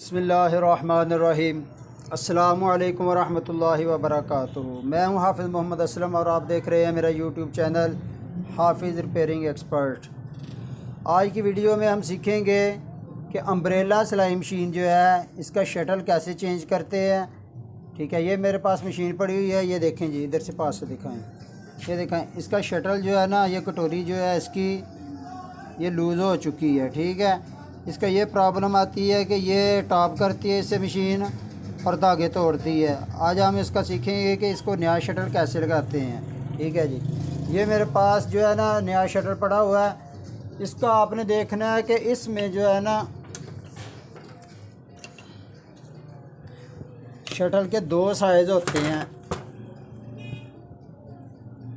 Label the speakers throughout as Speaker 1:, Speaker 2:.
Speaker 1: बिस्मिल्लाहिर्रहमानिर्रहीम। अस्सलामुअलैकुम वरहमतुल्लाहि वबरकातुहू। मैं हूं हाफ़िज़ मोहम्मद असलम और आप देख रहे हैं मेरा यूट्यूब चैनल हाफ़िज़ रिपेयरिंग एक्सपर्ट। आज की वीडियो में हम सीखेंगे कि अम्ब्रेला सिलाई मशीन जो है इसका शटल कैसे चेंज करते हैं। ठीक है, ये मेरे पास मशीन पड़ी हुई है। ये देखें जी, इधर से पास से दिखाएँ। ये देखें, इसका शटल जो है ना, ये कटोरी जो है इसकी ये लूज़ हो चुकी है। ठीक है, इसका ये प्रॉब्लम आती है कि ये टॉप करती है इससे मशीन और धागे तोड़ती है। आज हम इसका सीखेंगे कि इसको नया शटल कैसे लगाते हैं। ठीक है जी, ये मेरे पास जो है ना नया शटल पड़ा हुआ है। इसका आपने देखना है कि इसमें जो है ना शटल के दो साइज़ होते हैं।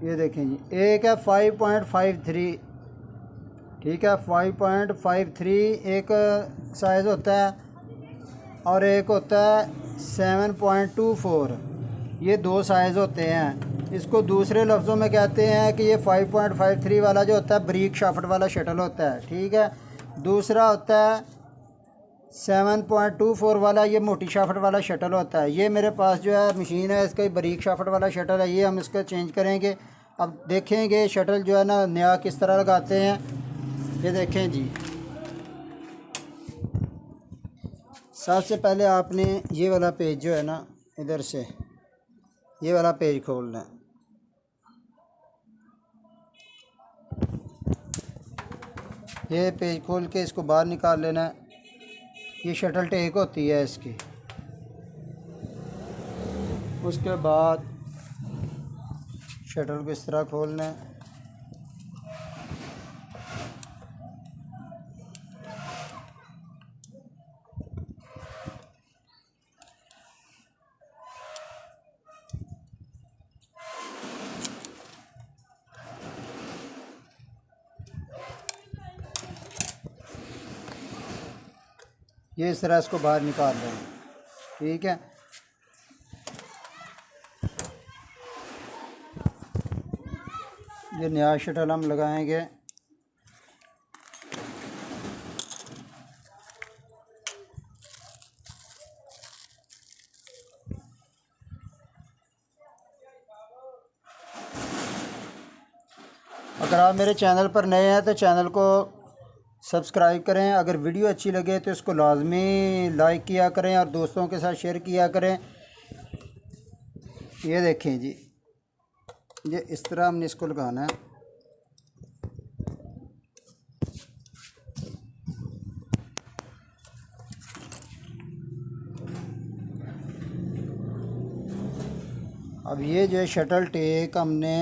Speaker 1: ये देखें जी, एक है 5.53, ठीक है, 5.53 एक साइज़ होता है और एक होता है 7.24। ये दो साइज़ होते हैं। इसको दूसरे लफ्ज़ों में कहते हैं कि ये 5.53 वाला जो होता है ब्रीक शाफ्ट वाला शटल होता है। ठीक है, दूसरा होता है 7.24 वाला, ये मोटी शाफ्ट वाला शटल होता है। ये मेरे पास जो है मशीन है, इसका ब्रीक शाफ्ट वाला शटल है। ये हम इसका चेंज करेंगे। अब देखेंगे शटल जो है ना नया किस तरह लगाते हैं। ये देखें जी, सबसे पहले आपने ये वाला पेज जो है ना, इधर से ये वाला पेज खोलना है। ये पेज खोल के इसको बाहर निकाल लेना है। ये शटल टेक होती है इसकी। उसके बाद शटल को इस तरह खोलना है। ये इस तरह इसको बाहर निकाल रहे हैं। ठीक है, ये नया शटल हम लगाएंगे। अगर आप मेरे चैनल पर नए हैं तो चैनल को सब्सक्राइब करें। अगर वीडियो अच्छी लगे तो इसको लाजमी लाइक किया करें और दोस्तों के साथ शेयर किया करें। ये देखें जी, ये इस तरह हमने इसको लगाना है। अब ये जो है शटल टेक हमने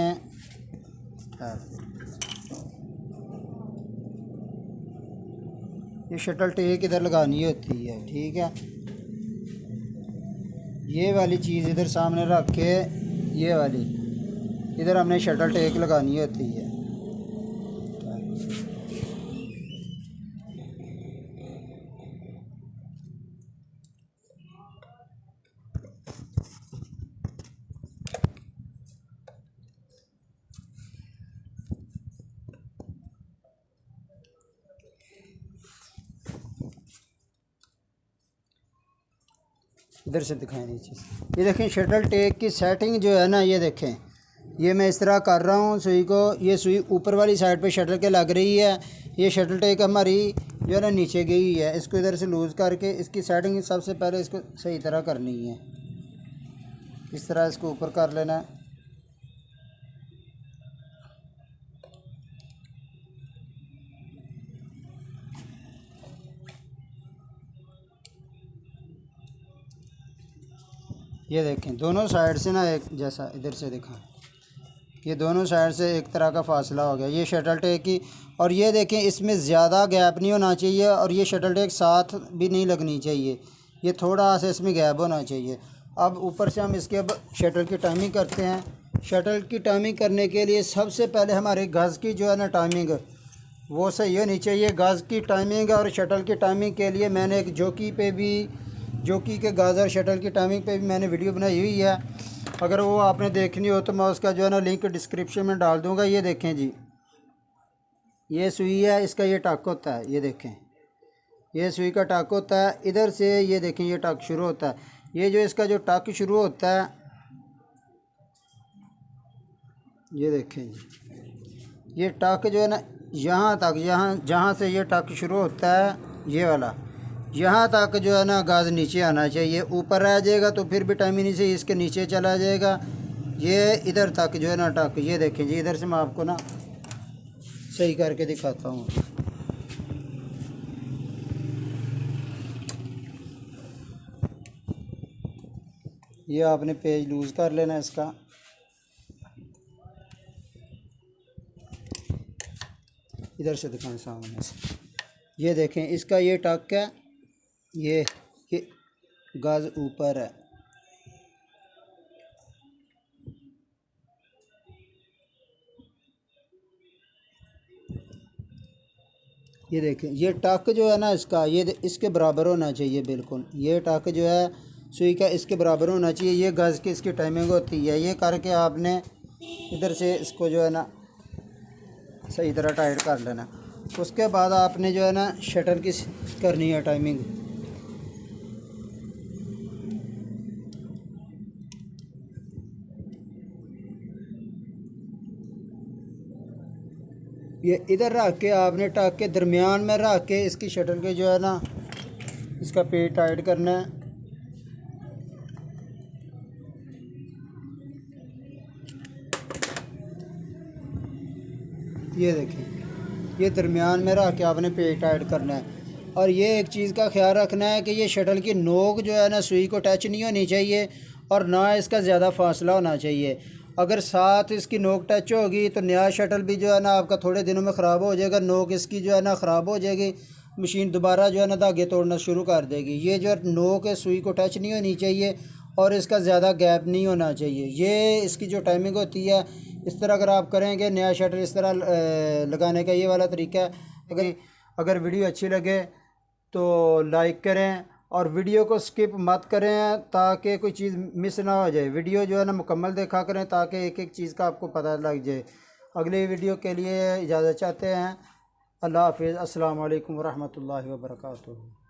Speaker 1: ये शटल टेक इधर लगानी होती है। ठीक है, ये वाली चीज़ इधर सामने रख के ये वाली इधर हमने शटल टेक लगानी होती है। इधर से दिखाएं नीचे से। ये देखें शटल टेक की सेटिंग जो है ना, ये देखें, ये मैं इस तरह कर रहा हूँ सुई को। ये सुई ऊपर वाली साइड पे शटल के लग रही है। ये शटल टेक हमारी जो है ना नीचे गई हुई है। इसको इधर से लूज़ करके इसकी सेटिंग सबसे पहले इसको सही तरह करनी है। इस तरह इसको ऊपर कर लेना है। ये देखें दोनों साइड से ना एक जैसा, इधर से दिखाएं, ये दोनों साइड से एक तरह का फासला हो गया ये शटल टेक की। और ये देखें, इसमें ज़्यादा गैप नहीं होना चाहिए और ये शटल टेक साथ भी नहीं लगनी चाहिए। ये थोड़ा सा इसमें गैप होना चाहिए। अब ऊपर से हम इसके अब शटल की टाइमिंग करते हैं। शटल की टाइमिंग करने के लिए सबसे पहले हमारे गज़ की जो है ना टाइमिंग वो सही होनी चाहिए। गज़ की टाइमिंग और शटल की टाइमिंग के लिए मैंने एक जोकी के गज़ और शटल की टाइमिंग पे भी मैंने वीडियो बनाई हुई है। अगर वो आपने देखनी हो तो मैं उसका जो है ना लिंक डिस्क्रिप्शन में डाल दूँगा। ये देखें जी, ये सुई है, इसका ये टक होता है। ये देखें, ये सुई का टक होता है। इधर से ये देखें ये टक शुरू होता है। ये जो इसका जो टक शुरू होता है, ये देखें जी, ये टक जो है ना यहाँ तक, यहाँ जहाँ से ये टक शुरू होता है ये वाला, यहाँ तक जो है ना गाज नीचे आना चाहिए। ऊपर रह जाएगा तो फिर भी टाइम ही नहीं से इसके नीचे चला जाएगा। ये इधर तक जो है ना टक, ये देखें जी, इधर से मैं आपको ना सही करके दिखाता हूँ। ये आपने पेज लूज़ कर लेना इसका। इधर से दिखाएं सामने से, ये देखें इसका ये टक है, ये गाज ऊपर है। ये देखें ये टक जो है ना इसका, ये इसके बराबर होना चाहिए बिल्कुल। ये टक जो है सुई का इसके बराबर होना चाहिए। ये गज़ की इसकी टाइमिंग होती है। ये करके आपने इधर से इसको जो है ना सही तरह टाइट कर लेना। उसके बाद आपने जो है ना शटल की करनी है टाइमिंग। ये इधर रख के आपने टक के दरमियान में रख के इसकी शटल के जो है ना इसका पेज टाइट करना है। ये देखें ये दरमियान में रख के आपने पेज टाइट करना है। और ये एक चीज़ का ख्याल रखना है कि ये शटल की नोक जो है ना सुई को टच नहीं होनी चाहिए और ना इसका ज़्यादा फासला होना चाहिए। अगर साथ इसकी नोक टच होगी तो नया शटल भी जो है ना आपका थोड़े दिनों में ख़राब हो जाएगा। नोक इसकी जो है ना ख़राब हो जाएगी, मशीन दोबारा जो है ना धागे तोड़ना शुरू कर देगी। ये जो नोक है सुई को टच नहीं होनी चाहिए और इसका ज़्यादा गैप नहीं होना चाहिए। ये इसकी जो टाइमिंग होती है, इस तरह अगर आप करेंगे नया शटल इस तरह लगाने का ये वाला तरीका है। अगर वीडियो अच्छी लगे तो लाइक करें और वीडियो को स्किप मत करें ताकि कोई चीज़ मिस ना हो जाए। वीडियो जो है ना मुकम्मल देखा करें ताकि एक एक चीज़ का आपको पता लग जाए। अगले वीडियो के लिए इजाज़त चाहते हैं। अल्लाह हाफ़िज़। अस्सलाम वालेकुम रहमतुल्लाहि व बरकातुहू।